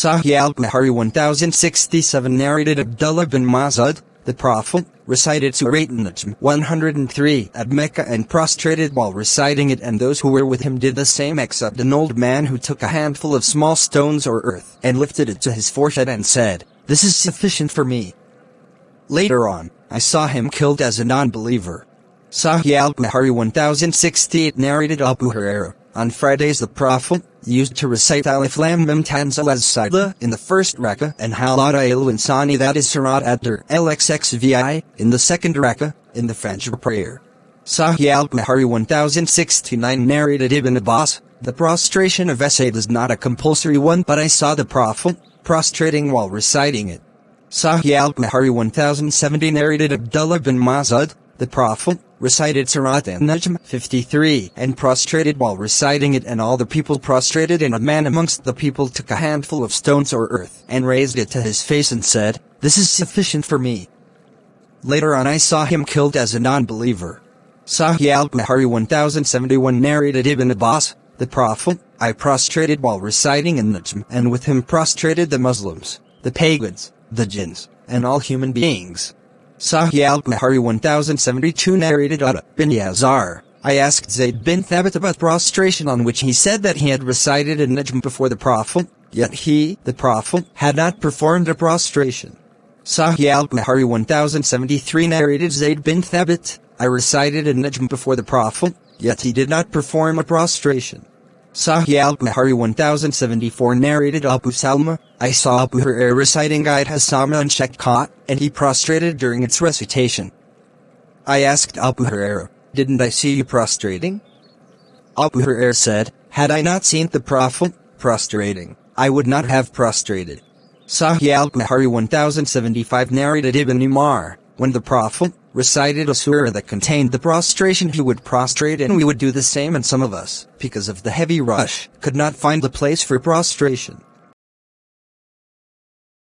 Sahieh Eal-Bukhari 1067 narrated Abdullah bin Mas'ud, the Prophet, recited Surah An-Najm 103 at Mecca and prostrated while reciting it, and those who were with him did the same except an old man who took a handful of small stones or earth and lifted it to his forehead and said, "This is sufficient for me." Later on, I saw him killed as a non-believer. Sahieh Eal-Bukhari 1068 narrated Abu Hurairah, on Fridays the Prophet used to recite Alif Lam Mim Tanzil as-Sajda in the first rakah and Halata al-Insani, that is Surat Ad-Dur LXXVI, in the second rakah, in the Fajr prayer. Sahieh Eal-Bukhari 1069 narrated Ibn Abbas, the prostration of Eid is not a compulsory one, but I saw the Prophet prostrating while reciting it. Sahieh Eal-Bukhari 1070 narrated Abdullah bin Mas'ud, the Prophet recited Surat An-Najm 53 and prostrated while reciting it, and all the people prostrated, and a man amongst the people took a handful of stones or earth and raised it to his face and said, "This is sufficient for me." Later on I saw him killed as a non-believer. Sahieh Eal-Bukhari 1071 narrated Ibn Abbas, the Prophet, I prostrated while reciting An-Najm, and with him prostrated the Muslims, the pagans, the jinns, and all human beings. Sahieh Eal-Bukhari 1072 narrated Ata bin Yazar, I asked Zayd bin Thabit about prostration, on which he said that he had recited An-Najm before the Prophet, yet he, the Prophet, had not performed a prostration. Sahieh Eal-Bukhari 1073 narrated Zayd bin Thabit, I recited An-Najm before the Prophet, yet he did not perform a prostration. Sahieh Eal-Bukhari 1074 narrated Abu Salma, I saw Abu Hurairah reciting Ayat Hasama and Shakkat, and he prostrated during its recitation. I asked Abu Hurairah, "Didn't I see you prostrating?" Abu Hurairah said, "Had I not seen the Prophet prostrating, I would not have prostrated." Sahieh Eal-Bukhari 1075 narrated Ibn Umar, when the Prophet recited a surah that contained the prostration, he would prostrate, and we would do the same, and some of us, because of the heavy rush, could not find the place for prostration.